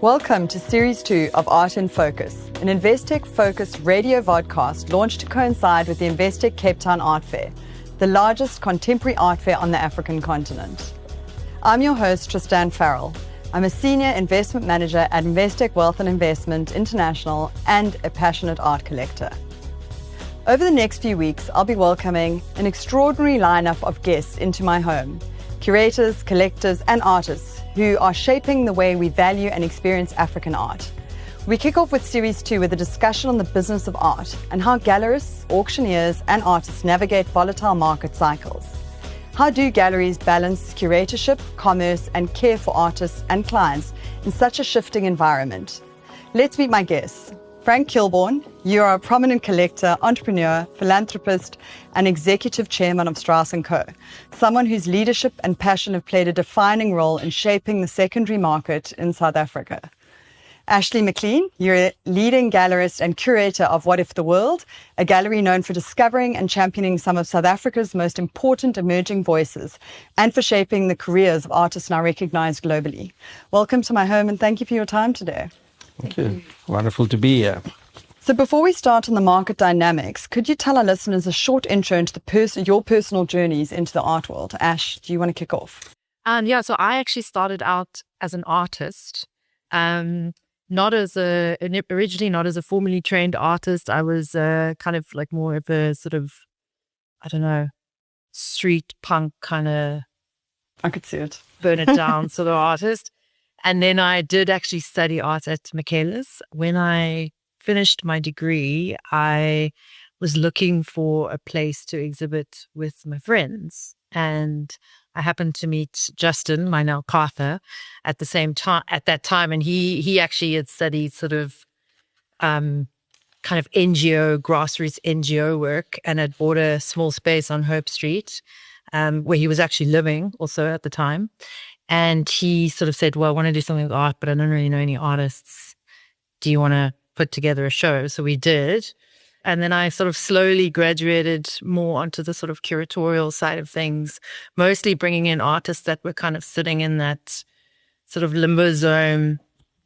Welcome to Series 2 of Art in Focus, an Investec Focus radio vodcast launched to coincide with the Investec Cape Town Art Fair, the largest contemporary art fair on the African continent. I'm your host, Tristan Farrell. I'm a senior investment manager at Investec Wealth and Investment International and a passionate art collector. Over the next few weeks, I'll be welcoming an extraordinary lineup of guests into my home, curators, collectors, and artists who are shaping the way we value and experience African art. We kick off with Series 2 with a discussion on the business of art and how gallerists, auctioneers, and artists navigate volatile market cycles. How do galleries balance curatorship, commerce, and care for artists and clients in such a shifting environment? Let's meet my guests. Frank Kilbourn, you are a prominent collector, entrepreneur, philanthropist, and executive chairman of Strauss & Co., someone whose leadership and passion have played a defining role in shaping the secondary market in South Africa. Ashleigh McLean, you're a leading gallerist and curator of Whatiftheworld, a gallery known for discovering and championing some of South Africa's most important emerging voices and for shaping the careers of artists now recognized globally. Welcome to my home and thank you for your time today. Thank you. Wonderful to be here. So before we start on the market dynamics, could you tell our listeners a short intro into your personal journeys into the art world? Ash, do you want to kick off? So I actually started out as an artist, originally not as a formally trained artist. I was kind of like more of a sort of, street punk kind of. I could see it. Burn it down sort of artist. And then I did actually study art at McLean. When I finished my degree, I was looking for a place to exhibit with my friends. And I happened to meet Justin, my now partner, at that time. And he actually had studied sort of kind of NGO, grassroots NGO work, and had bought a small space on Hope Street, where he was actually living also at the time. And he sort of said, well, I want to do something with art, but I don't really know any artists. Do you want to put together a show? So we did. And then I sort of slowly graduated more onto the sort of curatorial side of things, mostly bringing in artists that were kind of sitting in that sort of limbo zone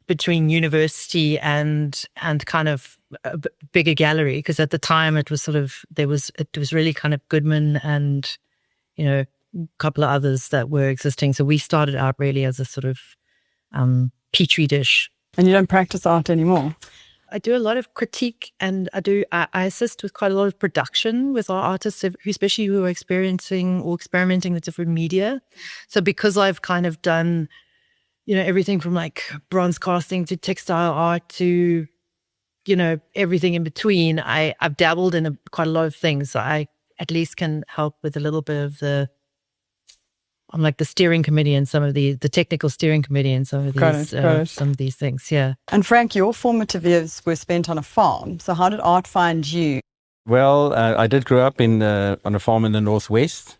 between university and kind of a bigger gallery. Because at the time it was sort of, it was really kind of Goodman and, couple of others that were existing. So we started out really as a sort of petri dish. And you don't practice art anymore? I do a lot of critique, and I assist with quite a lot of production with our artists, especially who are experiencing or experimenting with different media. So because I've kind of done, everything from like bronze casting to textile art to, everything in between, I've dabbled in quite a lot of things. So I at least can help with a little bit of I'm like the steering committee and some of the technical steering committee and some of these some of these things. Yeah. And Frank, your formative years were spent on a farm. So how did art find you? Well, I did grow up on a farm in the northwest.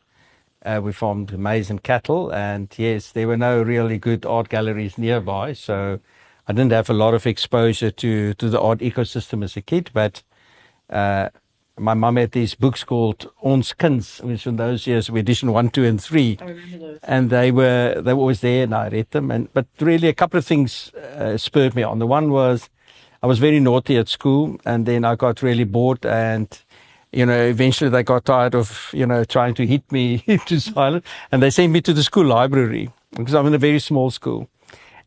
We farmed maize and cattle, and yes, there were no really good art galleries nearby, so I didn't have a lot of exposure to the art ecosystem as a kid. But my mum had these books called Ons Kuns, which in those years were edition 1, 2, and 3. I remember those. And they were always there, and I read them. But really, a couple of things spurred me on. The one was I was very naughty at school, and then I got really bored, and eventually they got tired of trying to hit me into silence, and they sent me to the school library because I'm in a very small school.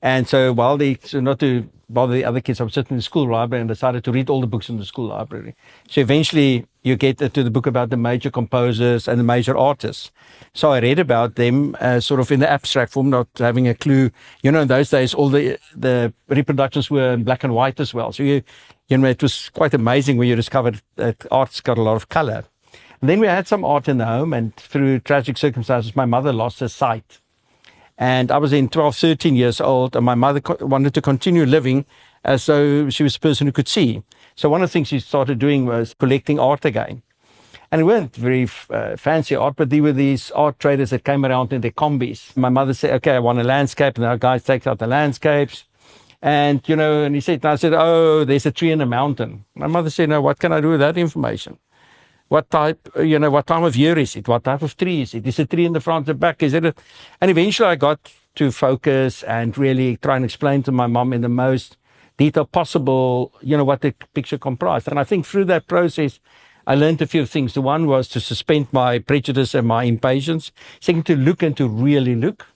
And so not to bother the other kids, I was sitting in the school library and decided to read all the books in the school library. So eventually you get to the book about the major composers and the major artists. So I read about them sort of in the abstract form, not having a clue. In those days, all the reproductions were in black and white as well. So it was quite amazing when you discovered that art's got a lot of color. And then we had some art in the home, and through tragic circumstances, my mother lost her sight. And I was 12, 13 years old, and my mother wanted to continue living as though she was a person who could see. So one of the things she started doing was collecting art again. And it weren't very fancy art, but there were these art traders that came around in their combis. My mother said, okay, I want a landscape. And our guy takes out the landscapes. And, and I said, oh, there's a tree in a mountain. My mother said, no, what can I do with that information? what type, what time of year is it? What type of tree is it? Is a tree in the front or back? And eventually I got to focus and really try and explain to my mom in the most detail possible, what the picture comprised. And I think through that process, I learned a few things. The one was to suspend my prejudice and my impatience. Second, to look and to really look.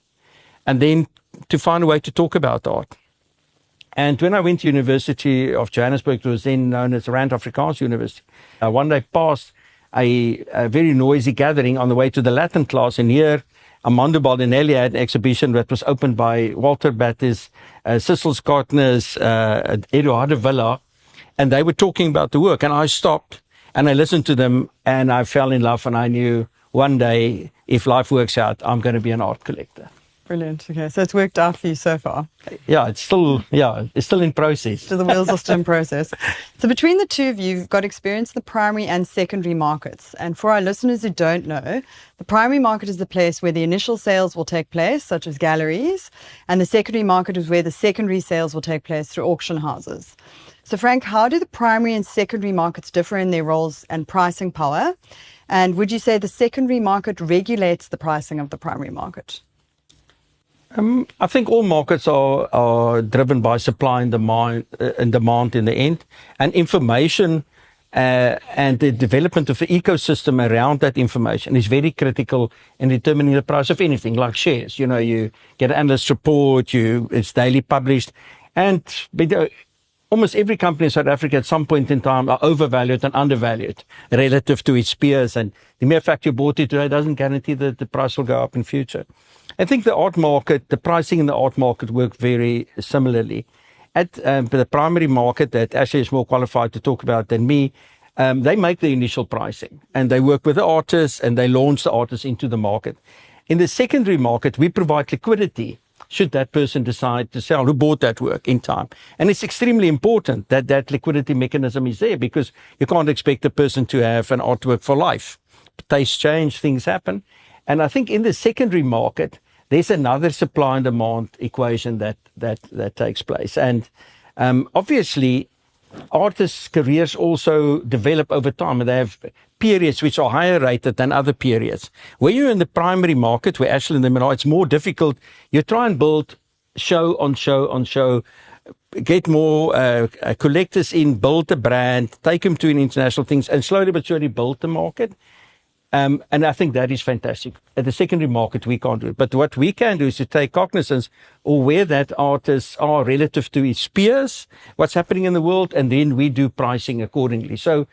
And then to find a way to talk about art. And when I went to University of Johannesburg, it was then known as Rand Afrikaans University, one day passed a very noisy gathering on the way to the Latin class. And here, Armando Baldinelli had an exhibition that was opened by Walter Battis, Cecil Scottners, Eduardo Villa, and they were talking about the work. And I stopped and I listened to them and I fell in love, and I knew one day, if life works out, I'm going to be an art collector. Brilliant. Okay, so it's worked out for you so far. Yeah, it's still in process. So the wheels are still in process. So between the two of you, you've got experience in the primary and secondary markets. And for our listeners who don't know, the primary market is the place where the initial sales will take place, such as galleries, and the secondary market is where the secondary sales will take place through auction houses. So Frank, how do the primary and secondary markets differ in their roles and pricing power? And would you say the secondary market regulates the pricing of the primary market? I think all markets are driven by supply and demand in the end, and information and the development of the ecosystem around that information is very critical in determining the price of anything, like shares. You get an analyst report, it's daily published, and almost every company in South Africa at some point in time are overvalued and undervalued relative to its peers, and the mere fact you bought it today doesn't guarantee that the price will go up in future. I think the pricing in the art market work very similarly. At the primary market that Ashleigh is more qualified to talk about than me, they make the initial pricing and they work with the artists and they launch the artists into the market. In the secondary market, we provide liquidity should that person decide to sell, who bought that work in time. And it's extremely important that that liquidity mechanism is there, because you can't expect a person to have an artwork for life. Tastes change, things happen. And I think in the secondary market, there's another supply and demand equation that takes place. And obviously, artists' careers also develop over time, and they have periods which are higher rated than other periods. Where you're in the primary market, where Ashleigh and them are, it's more difficult. You try and build show on show on show, get more collectors in, build a brand, take them to international things, and slowly but surely build the market. And I think that is fantastic. At the secondary market, we can't do it. But what we can do is to take cognizance of where that artists are relative to its peers, what's happening in the world, and then we do pricing accordingly. So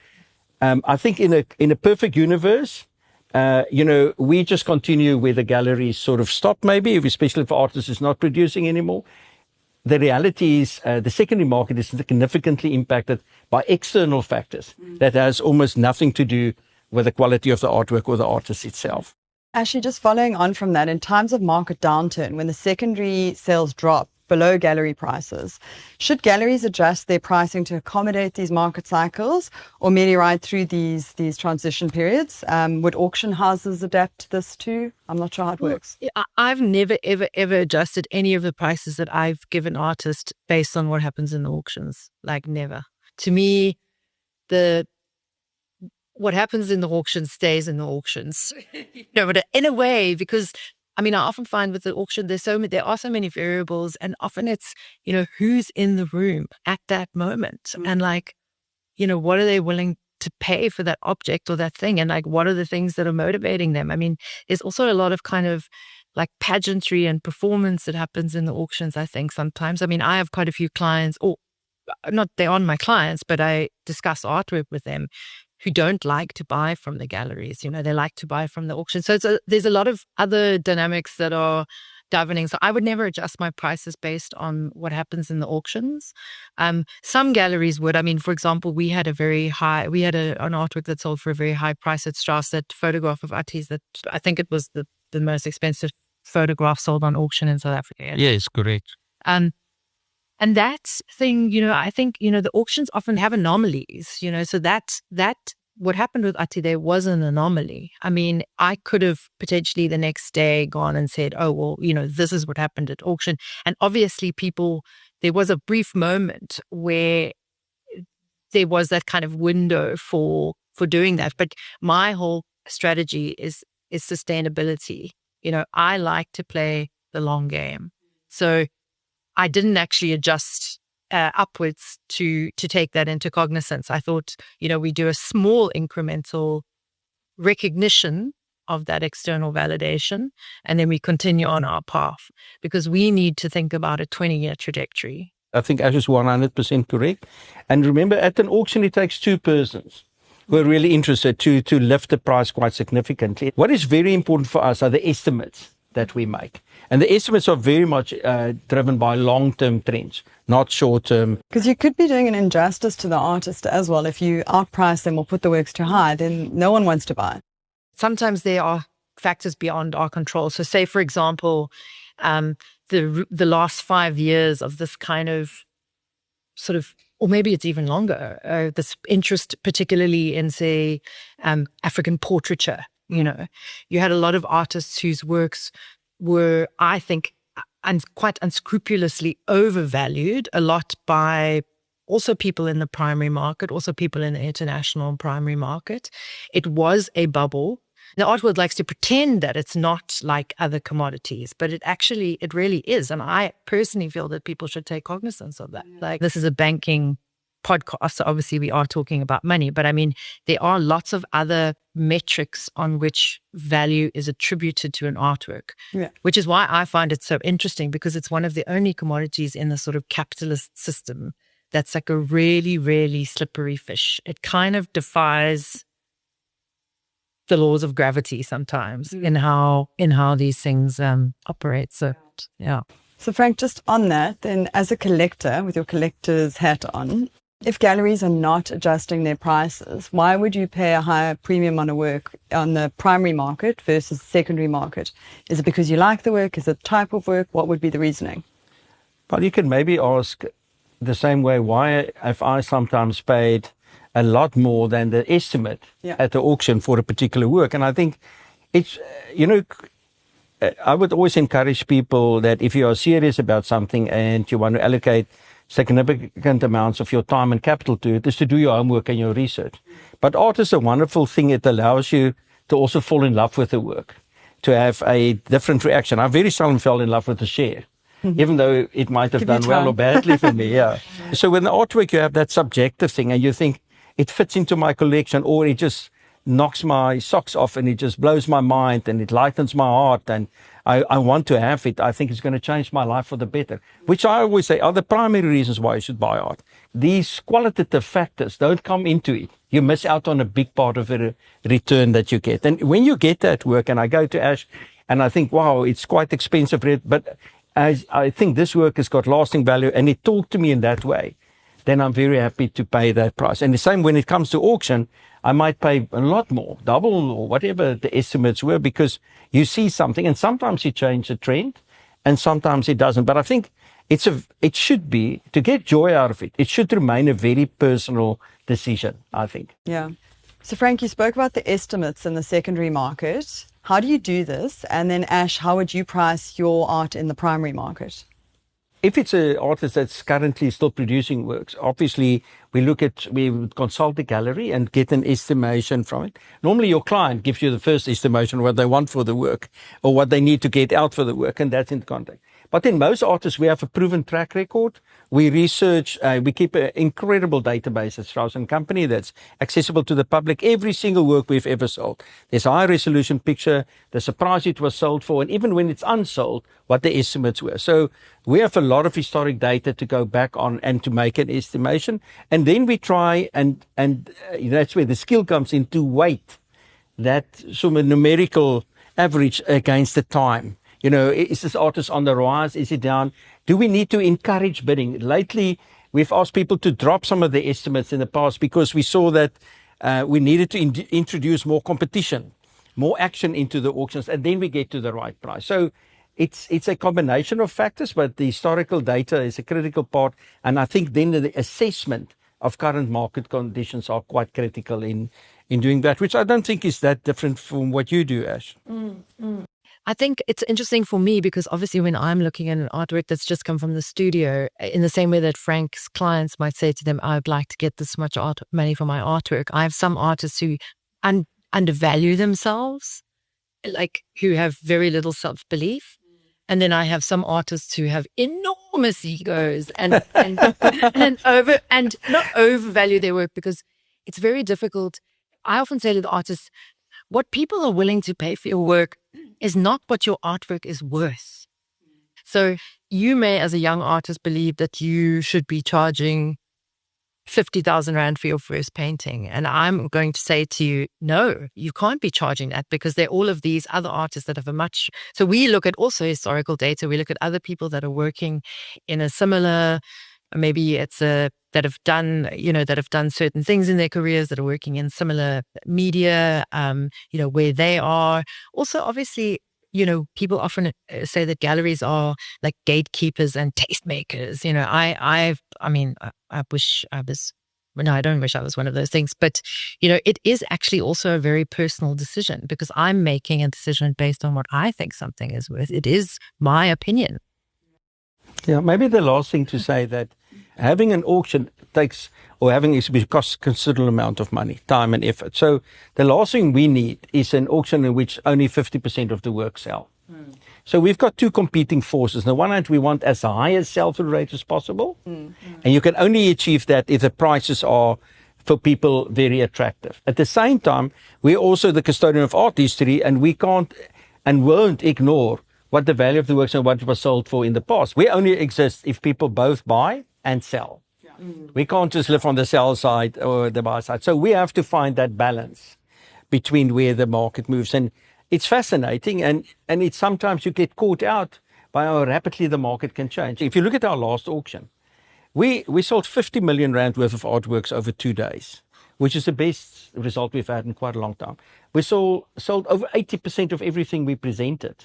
I think in a perfect universe, we just continue where the galleries sort of stop, maybe, especially if artists is not producing anymore. The reality is the secondary market is significantly impacted by external factors that has almost nothing to do with the quality of the artwork or the artist itself. Actually, just following on from that, in times of market downturn, when the secondary sales drop below gallery prices, should galleries adjust their pricing to accommodate these market cycles, or merely ride through these transition periods? Would auction houses adapt to this too? I'm not sure how it works. I've never, ever adjusted any of the prices that I've given artists based on what happens in the auctions. Like, never. To me, what happens in the auction stays in the auctions. But in a way, because I often find with the auction, there are so many variables, and often it's, who's in the room at that moment, and what are they willing to pay for that object or that thing, and what are the things that are motivating them. There's also a lot of kind of pageantry and performance that happens in the auctions, I think sometimes. I have quite a few clients, or not, they aren't my clients, but I discuss artwork with them, who don't like to buy from the galleries. They like to buy from the auction. So there's a lot of other dynamics that are governing. So I would never adjust my prices based on what happens in the auctions. Some galleries would. For example, we had an artwork that sold for a very high price at Strauss, that photograph of Atti's, that I think it was the most expensive photograph sold on auction in South Africa. Yes, correct. And that thing, I think, the auctions often have anomalies, so that what happened with Atti there was an anomaly. I could have potentially the next day gone and said, oh, well, this is what happened at auction. And obviously there was a brief moment where there was that kind of window for for doing that. But my whole strategy is sustainability. I like to play the long game. So I didn't actually adjust upwards to take that into cognizance. I thought, we do a small incremental recognition of that external validation, and then we continue on our path, because we need to think about a 20-year trajectory. I think Ash is 100% correct. And remember, at an auction, it takes two persons who are really interested to lift the price quite significantly. What is very important for us are the estimates that we make. And the estimates are very much driven by long-term trends, not short-term. Because you could be doing an injustice to the artist as well. If you outprice them or put the works too high, then no one wants to buy it. Sometimes there are factors beyond our control. So say, for example, the last 5 years of this kind of sort of, or maybe it's even longer, this interest particularly in, say, African portraiture. You had a lot of artists whose works were, I think, quite unscrupulously overvalued, a lot by also people in the primary market, also people in the international primary market. It was a bubble. The art world likes to pretend that it's not like other commodities, but it really is. And I personally feel that people should take cognizance of that. Like, this is a banking podcast, so obviously we are talking about money, but I mean, there are lots of other metrics on which value is attributed to an artwork, which is why I find it so interesting, because it's one of the only commodities in the sort of capitalist system that's like a really, really slippery fish. It kind of defies the laws of gravity sometimes in how these things operate. So, yeah. So, Frank, just on that, then, as a collector with your collector's hat on, if galleries are not adjusting their prices, why would you pay a higher premium on a work on the primary market versus secondary market? Is it because you like the work? Is it type of work? What would be the reasoning? Well, you can maybe ask the same way, why have I sometimes paid a lot more than the estimate at the auction for a particular work? And I think it's, I would always encourage people that if you are serious about something and you want to allocate significant amounts of your time and capital to it, is to do your homework and your research. But art is a wonderful thing. It allows you to also fall in love with the work, to have a different reaction. I very seldom fell in love with the share, even though it might have done well or badly for me. So with the artwork, you have that subjective thing, and you think it fits into my collection, or it just knocks my socks off and it just blows my mind and it lightens my heart, and I want to have it. I think it's going to change my life for the better, which I always say are the primary reasons why you should buy art. These qualitative factors don't come into it. You miss out on a big part of the return that you get. And when you get that work, and I go to Ash and I think, wow, it's quite expensive, but I think this work has got lasting value, and it talked to me in that way, then I'm very happy to pay that price. And the same when it comes to auction, I might pay a lot more, double or whatever the estimates were, because you see something, and sometimes you change the trend and sometimes it doesn't. But I think it should be, to get joy out of it, it should remain a very personal decision, I think. Yeah. So Frank, you spoke about the estimates in the secondary market. How do you do this? And then Ash, how would you price your art in the primary market? If it's an artist that's currently still producing works, obviously we would consult the gallery and get an estimation from it. Normally your client gives you the first estimation, what they want for the work or what they need to get out for the work, and that's in contact. But in most artists, we have a proven track record. We research, we keep an incredible database at Strauss & Company that's accessible to the public. Every single work we've ever sold, there's a high resolution picture, there's a price it was sold for, and even when it's unsold, what the estimates were. So we have a lot of historic data to go back on and to make an estimation. And then we try, and that's where the skill comes in, to weight that sort of numerical average against the time. Is this artist on the rise? Is it down? Do we need to encourage bidding? Lately, we've asked people to drop some of the estimates in the past because we saw that we needed to introduce more competition, more action into the auctions, and then we get to the right price. So it's a combination of factors, but the historical data is a critical part. And I think then the assessment of current market conditions are quite critical in doing that, which I don't think is that different from what you do, Ash. I think it's interesting for me because obviously when I'm looking at an artwork that's just come from the studio, in the same way that Frank's clients might say to them, I'd like to get this much money for my artwork. I have some artists who undervalue themselves, like who have very little self-belief. And then I have some artists who have enormous egos and not overvalue their work, because it's very difficult. I often say to the artists, what people are willing to pay for your work is not what your artwork is worth. So you may, as a young artist, believe that you should be charging 50,000 Rand for your first painting. And I'm going to say to you, no, you can't be charging that, because there are all of these other artists that have a much. So we look at also historical data. We look at other people that are working in a similar, maybe that have done certain things in their careers, that are working in similar media, where they are. Also, obviously, people often say that galleries are like gatekeepers and tastemakers. I wish I was. No, I don't wish I was one of those things. But it is actually also a very personal decision, because I'm making a decision based on what I think something is worth. It is my opinion. Yeah, maybe the last thing to say that having an auction having exhibition costs a considerable amount of money, time and effort. So the last thing we need is an auction in which only 50% of the work sell. So we've got two competing forces. On the one hand, we want as high a sell-through rate as possible. And you can only achieve that if the prices are, for people, very attractive. At the same time, we're also the custodian of art history, and we can't and won't ignore what the value of the works and what it was sold for in the past. We only exist if people both buy and sell. We can't just live on the sell side or the buy side. So we have to find that balance between where the market moves. And it's fascinating, and it's sometimes you get caught out by how rapidly the market can change. If you look at our last auction, we sold 50 million Rand worth of artworks over 2 days, which is the best result we've had in quite a long time. We sold over 80% of everything we presented.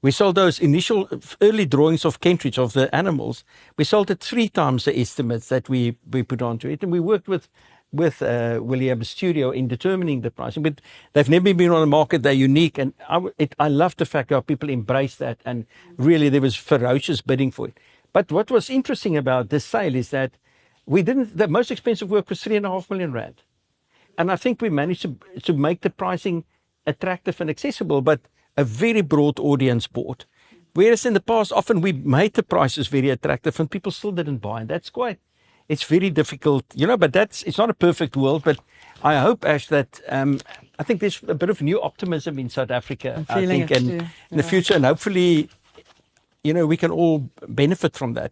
We sold those initial early drawings of Kentridge, of the animals. We sold at 3 times the estimates that we put onto it. And we worked with William's studio in determining the pricing. But they've never been on the market. They're unique. And I love the fact how people embrace that. And really, there was ferocious bidding for it. But what was interesting about this sale is that the most expensive work was 3.5 million Rand. And I think we managed to make the pricing attractive and accessible, but a very broad audience bought. Whereas in the past, often we made the prices very attractive and people still didn't buy. And it's very difficult, but it's not a perfect world. But I hope, Ash, that I think there's a bit of new optimism in South Africa, I think, in the future. And hopefully, we can all benefit from that.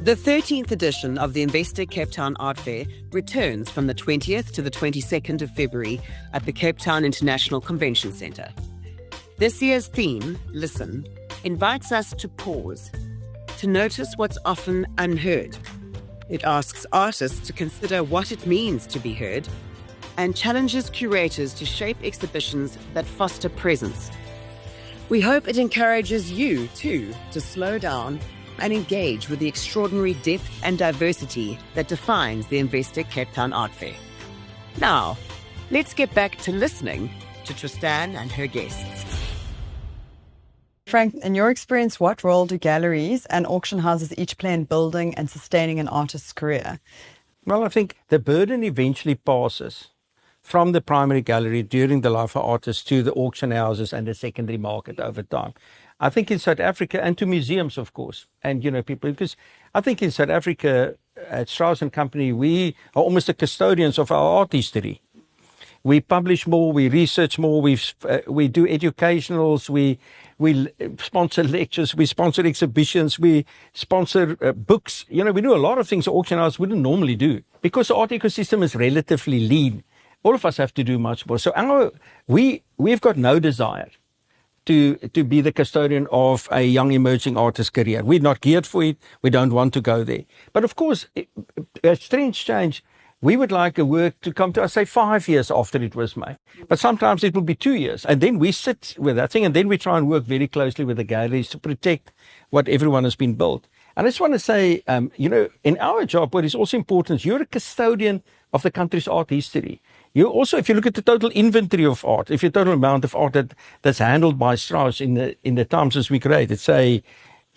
The 13th edition of the Investec Cape Town Art Fair returns from the 20th to the 22nd of February at the Cape Town International Convention Centre. This year's theme, Listen, invites us to pause, to notice what's often unheard. It asks artists to consider what it means to be heard, and challenges curators to shape exhibitions that foster presence. We hope it encourages you, too, to slow down and engage with the extraordinary depth and diversity that defines the Investec Cape Town Art Fair. Now, let's get back to listening to Tristan and her guests. Frank, in your experience, what role do galleries and auction houses each play in building and sustaining an artist's career? Well, I think the burden eventually passes from the primary gallery during the life of artists to the auction houses and the secondary market over time. I think in South Africa, and to museums, of course, and, people, because I think in South Africa, at Strauss and Company, we are almost the custodians of our art history. We publish more, we research more, we do educationals, we sponsor lectures, we sponsor exhibitions, we sponsor books. We do a lot of things auction houses wouldn't normally do, because the art ecosystem is relatively lean. All of us have to do much more. So we've got no desire to be the custodian of a young emerging artist's career. We're not geared for it. We don't want to go there. But of course, as trends change, we would like a work to come to us, say, 5 years after it was made. But sometimes it will be 2 years. And then we sit with that thing, and then we try and work very closely with the galleries to protect what everyone has been built. And I just want to say, in our job, what is also important is you're a custodian of the country's art history. You also, if you look at the total inventory of art, if your total amount of art that's handled by Strauss in the time since we created, say,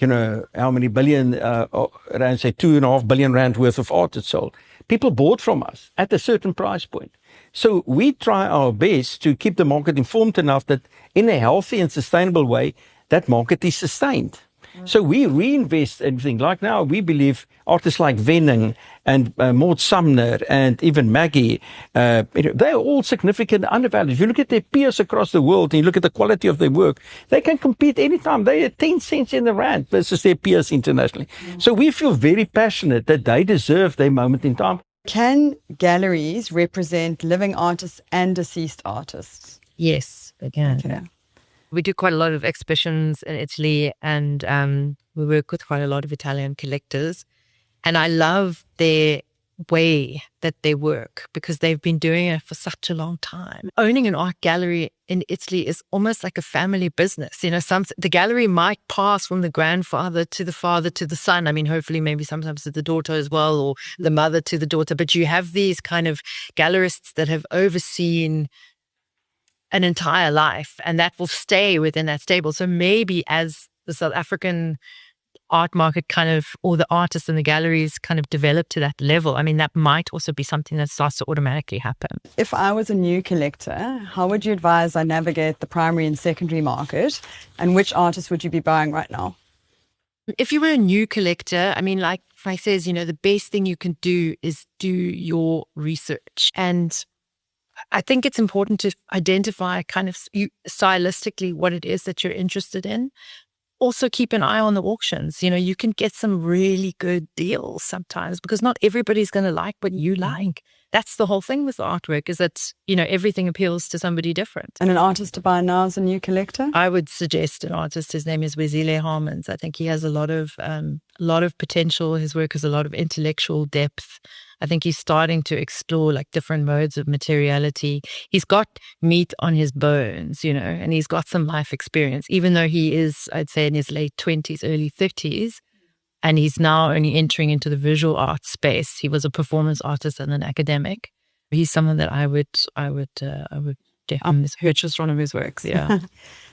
how many billion rand, say 2.5 billion rand worth of art is sold. People bought from us at a certain price point. So we try our best to keep the market informed enough that in a healthy and sustainable way, that market is sustained. So we reinvest everything. Like now, we believe artists like Venning and Maud Sumner and even Maggie, they're all significant undervalued. If you look at their peers across the world and you look at the quality of their work, they can compete anytime. They are 10 cents in the rand versus their peers internationally. So we feel very passionate that they deserve their moment in time. Can galleries represent living artists and deceased artists? Yes, they can. Okay. We do quite a lot of exhibitions in Italy, and we work with quite a lot of Italian collectors. And I love their way that they work because they've been doing it for such a long time. Owning an art gallery in Italy is almost like a family business. The gallery might pass from the grandfather to the father to the son. I mean, hopefully maybe sometimes to the daughter as well, or the mother to the daughter. But you have these kind of gallerists that have overseen an entire life, and that will stay within that stable. So maybe as the South African art market or the artists and the galleries kind of develop to that level, I mean, that might also be something that starts to automatically happen. If I was a new collector, how would you advise I navigate the primary and secondary market, and which artists would you be buying right now? If you were a new collector, I mean, like Frank says, the best thing you can do is do your research. And I think it's important to identify kind of stylistically what it is that you're interested in. Also keep an eye on the auctions. You can get some really good deals sometimes because not everybody's going to like what you like. That's the whole thing with the artwork, is that, everything appeals to somebody different. And an artist to buy now as a new collector? I would suggest an artist. His name is Wezile Harmons. I think he has a lot of potential. His work has a lot of intellectual depth. I think he's starting to explore like different modes of materiality. He's got meat on his bones, and he's got some life experience, even though he is, I'd say, in his late 20s, early 30s. And he's now only entering into the visual art space. He was a performance artist and an academic. He's someone that I would definitely purchase one of his works. Yeah.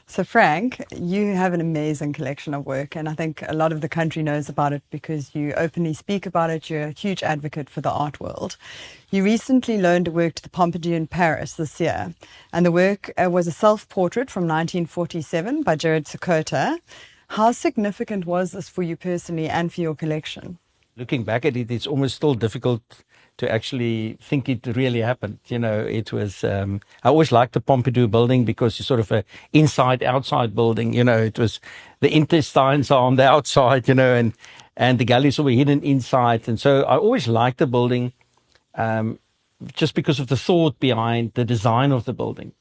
So Frank, you have an amazing collection of work, and I think a lot of the country knows about it because you openly speak about it. You're a huge advocate for the art world. You recently loaned a work to the Pompidou in Paris this year, and the work was a self-portrait from 1947 by Jared Sakota. How significant was this for you personally and for your collection? Looking back at it, it's almost still difficult to actually think it really happened. It was, I always liked the Pompidou building because it's sort of a inside-outside building. It was the intestines are on the outside, and the galleries were hidden inside. And so I always liked the building just because of the thought behind the design of the building.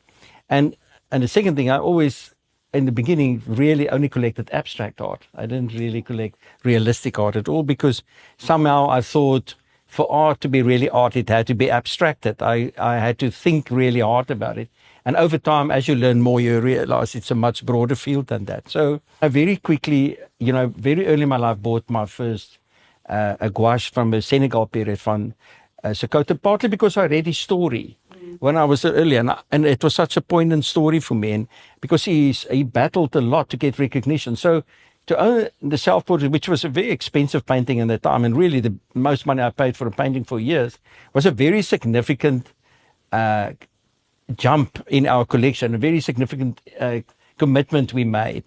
And the second thing, I always, in the beginning, really only collected abstract art. I didn't really collect realistic art at all because somehow I thought for art to be really art, it had to be abstracted. I had to think really hard about it. And over time, as you learn more, you realize it's a much broader field than that. So I very quickly, very early in my life, bought my first a gouache from the Senegal period from Sakota, partly because I read his story when I was earlier, and it was such a poignant story for me, and because he battled a lot to get recognition. So to own the self-portrait, which was a very expensive painting in that time, and really the most money I paid for a painting for years, was a very significant jump in our collection, a very significant commitment we made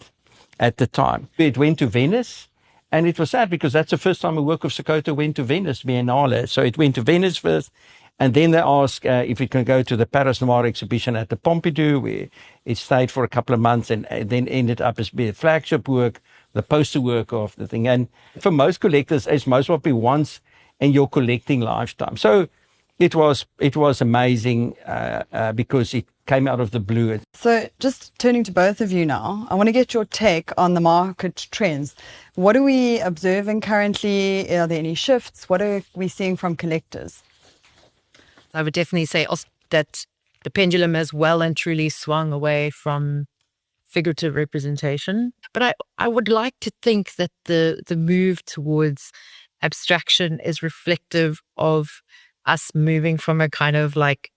at the time. It went to Venice, and it was sad because that's the first time a work of Sakota went to Venice Biennale. So it went to Venice first, and then they asked if it can go to the Paris Noir exhibition at the Pompidou, where it stayed for a couple of months and then ended up as being a flagship work, the poster work of the thing. And for most collectors, it's most probably once in your collecting lifetime. So it was amazing because it came out of the blue. So just turning to both of you now, I want to get your take on the market trends. What are we observing currently? Are there any shifts? What are we seeing from collectors? I would definitely say also that the pendulum has well and truly swung away from figurative representation. But I would like to think that the move towards abstraction is reflective of us moving from a kind of like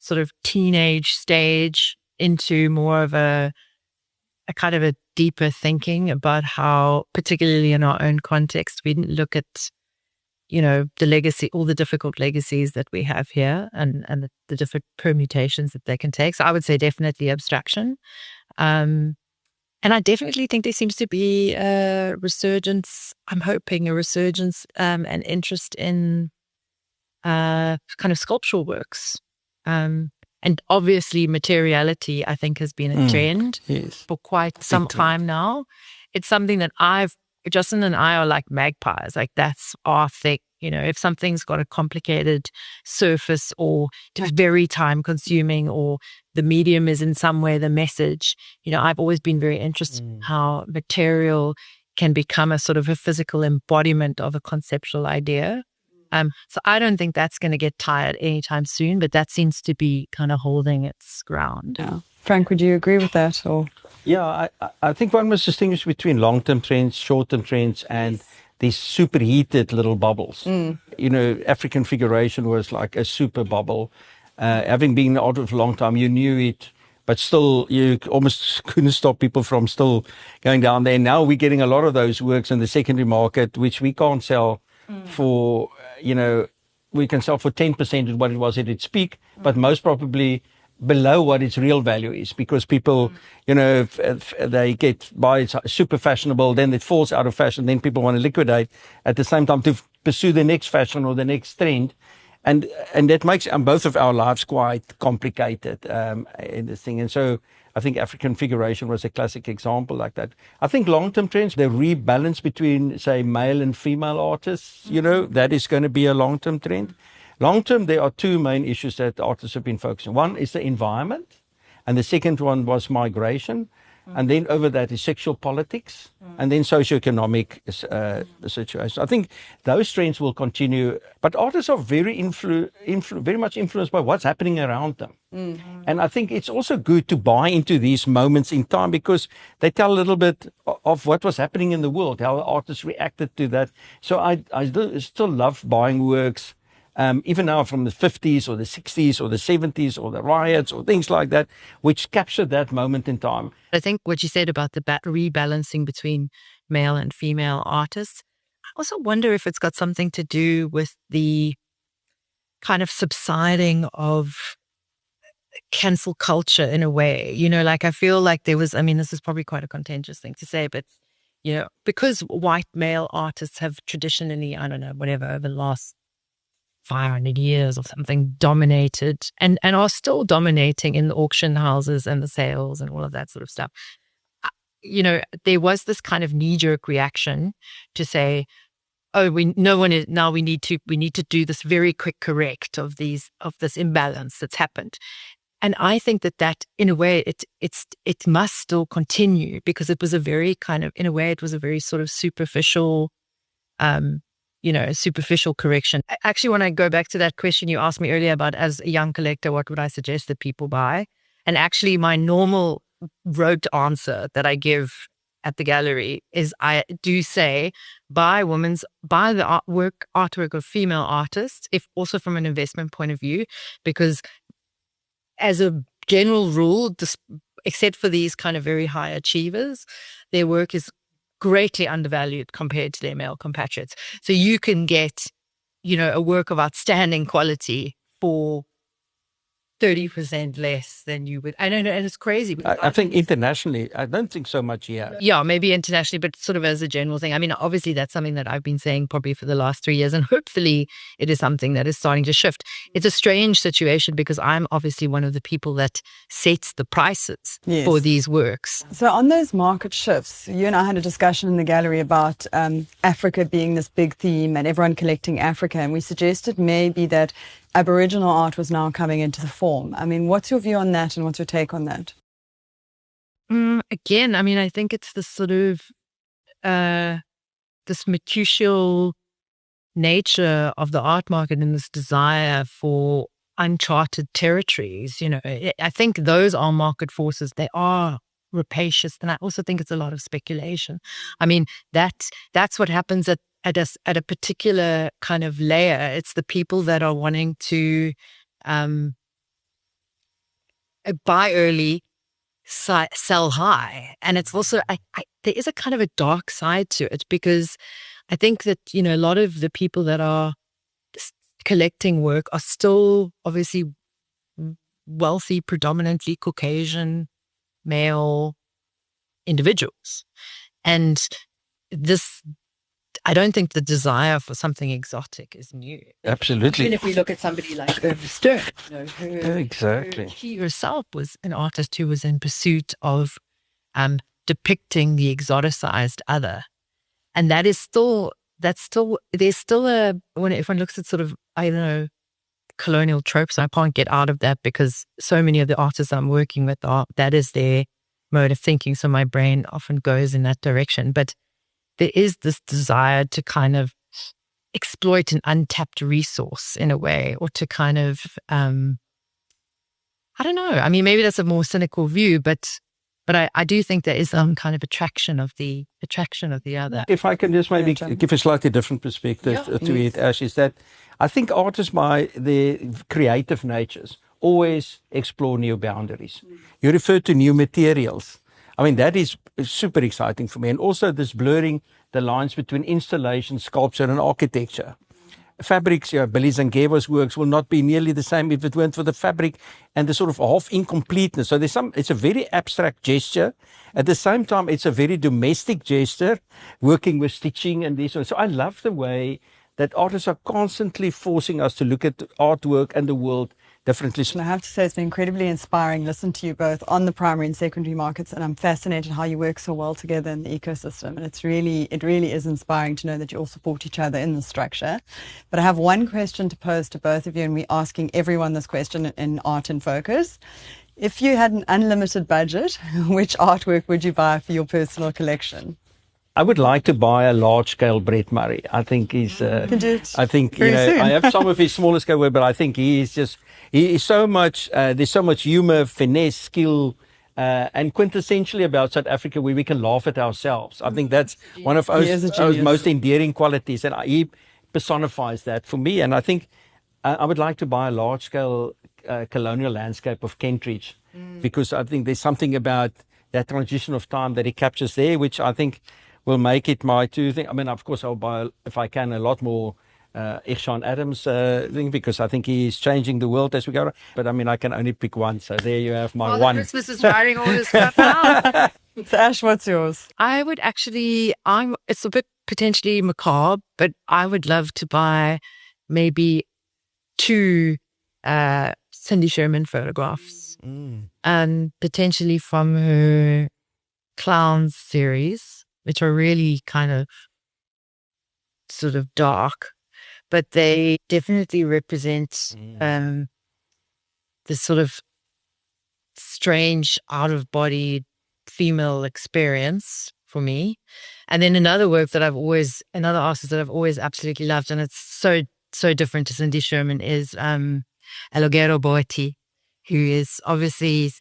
sort of teenage stage into more of a kind of a deeper thinking about how, particularly in our own context, we look at, the legacy, all the difficult legacies that we have here and the different permutations that they can take. So I would say definitely abstraction. And I definitely think there seems to be a resurgence, I'm hoping a resurgence and interest in kind of sculptural works. And obviously materiality, I think, has been a trend for quite some time now. It's something that Justin and I are like magpies. Like that's our thing. If something's got a complicated surface or it's very time consuming or the medium is in some way the message, I've always been very interested in how material can become a sort of a physical embodiment of a conceptual idea. So I don't think that's going to get tired anytime soon, but that seems to be kind of holding its ground. Yeah. Frank, would you agree with that? Or Yeah, I think one must distinguish between long-term trends, short-term trends, and these superheated little bubbles. African figuration was like a super bubble. Having been out of a long time, you knew it, but still you almost couldn't stop people from still going down there. Now we're getting a lot of those works in the secondary market, which we can't sell for, we can sell for 10% of what it was at its peak, but most probably below what its real value is, because people, if they buy it's super fashionable, then it falls out of fashion, then people want to liquidate at the same time to pursue the next fashion or the next trend. And that makes both of our lives quite complicated in this thing. And so I think African figuration was a classic example like that. I think long-term trends, the rebalance between, say, male and female artists, that is going to be a long-term trend. Long-term, there are two main issues that artists have been focusing on. One is the environment, and the second one was migration. And then over that is sexual politics, and then socioeconomic situation. I think those trends will continue, but artists are very much influenced by what's happening around them. And I think it's also good to buy into these moments in time, because they tell a little bit of what was happening in the world, how artists reacted to that. So I still love buying works, even now from the 50s or the 60s or the 70s or the riots or things like that, which capture that moment in time. I think what you said about the rebalancing between male and female artists, I also wonder if it's got something to do with the kind of subsiding of cancel culture in a way. Like I feel like there was, this is probably quite a contentious thing to say, but, because white male artists have traditionally, over the last 500 years or something, dominated and are still dominating in the auction houses and the sales and all of that sort of stuff. There was this kind of knee-jerk reaction to say, we need to do this very quick correct of this imbalance that's happened. And I think that in a way it must still continue, because it was a very kind of, in a way it was a very sort of superficial superficial correction. Actually, when I go back to that question you asked me earlier about, as a young collector, what would I suggest that people buy? And actually, my normal rote answer that I give at the gallery is I do say, buy the artwork of female artists, if also from an investment point of view, because as a general rule, except for these kind of very high achievers, their work is greatly undervalued compared to their male compatriots. So you can get, a work of outstanding quality for 30% less than you would. I don't know, and it's crazy. I think internationally, I don't think so much here. Yeah, maybe internationally, but sort of as a general thing. Obviously that's something that I've been saying probably for the last 3 years, and hopefully it is something that is starting to shift. It's a strange situation because I'm obviously one of the people that sets the prices for these works. So on those market shifts, you and I had a discussion in the gallery about Africa being this big theme and everyone collecting Africa, and we suggested maybe that Aboriginal art was now coming into the form. What's your view on that, and what's your take on that? Again, I think it's this sort of this mercutial nature of the art market and this desire for uncharted territories. I think those are market forces. They are rapacious, and I also think it's a lot of speculation. That's what happens at a particular kind of layer. It's the people that are wanting to buy early, sell high. And it's also, there is a kind of a dark side to it, because I think that, you know, a lot of the people that are collecting work are still obviously wealthy, predominantly Caucasian male individuals. And this, I don't think the desire for something exotic is new. Absolutely. Even if we look at somebody like Stern, you know, Exactly. She herself was an artist who was in pursuit of depicting the exoticized other. And there's still a, if one looks at sort of, I don't know, colonial tropes, I can't get out of that, because so many of the artists I'm working with that is their mode of thinking. So my brain often goes in that direction. But there is this desire to kind of exploit an untapped resource in a way, or to kind of, I don't know. I mean, maybe that's a more cynical view, but I do think there is some kind of attraction of the other. If I can just maybe give a slightly different perspective to it, Ash, is that I think artists, by their creative natures, always explore new boundaries. You refer to new materials. I mean, that is super exciting for me. And also this blurring the lines between installation, sculpture and architecture. Fabrics, Billy Zangewa's works will not be nearly the same if it weren't for the fabric and the sort of half incompleteness. So it's a very abstract gesture. At the same time, it's a very domestic gesture, working with stitching and this. So I love the way that artists are constantly forcing us to look at artwork and the world differently. And I have to say, it's been incredibly inspiring. Listen to you both on the primary and secondary markets, and I'm fascinated how you work so well together in the ecosystem. And it really is inspiring to know that you all support each other in the structure. But I have one question to pose to both of you, and we're asking everyone this question in Art in Focus. If you had an unlimited budget, which artwork would you buy for your personal collection? I would like to buy a large-scale Brett Murray. I think he's. I think soon. I have some of his smaller scale work, but I think he is so much. There's so much humor, finesse, skill, and quintessentially about South Africa, where we can laugh at ourselves. I think that's one of our most endearing qualities, and he personifies that for me. And I think I would like to buy a large-scale colonial landscape of Kentridge, because I think there's something about that transition of time that he captures there, which I think will make it my two thing. I mean, of course, I'll buy, if I can, a lot more Sean Adams thing, because I think he's changing the world as we go. But I mean, I can only pick one. So there you have my one. Christmas is writing all this stuff out. So Ash, what's yours? I would actually, it's a bit potentially macabre, but I would love to buy maybe 2 Cindy Sherman photographs, and potentially from her Clowns series, which are really kind of sort of dark, but they definitely represent the sort of strange out-of-body female experience for me. And then another artist that I've always absolutely loved, and it's so different to Cindy Sherman, is Alogero Boeti, who is obviously,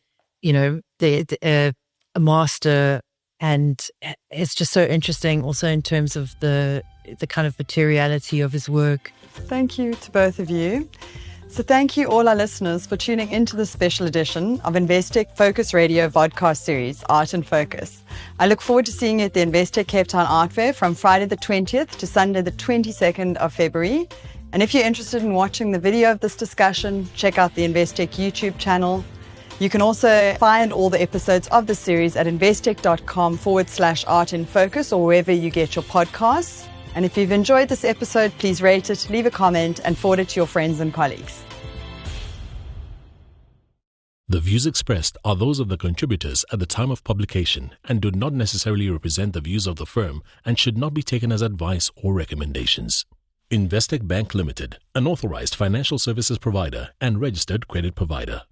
you know, a master, and it's just so interesting also in terms of the kind of materiality of his work. Thank you to both of you. So thank you all our listeners for tuning into this special edition of Investec Focus Radio vodcast series, Art in Focus. I look forward to seeing you at the Investec Cape Town Art Fair from Friday the 20th to Sunday the 22nd of February. And if you're interested in watching the video of this discussion, check out the Investec YouTube channel. You can also find all the episodes of the series at investec.com/art in focus, or wherever you get your podcasts. And if you've enjoyed this episode, please rate it, leave a comment, and forward it to your friends and colleagues. The views expressed are those of the contributors at the time of publication and do not necessarily represent the views of the firm and should not be taken as advice or recommendations. Investec Bank Limited, an authorized financial services provider and registered credit provider.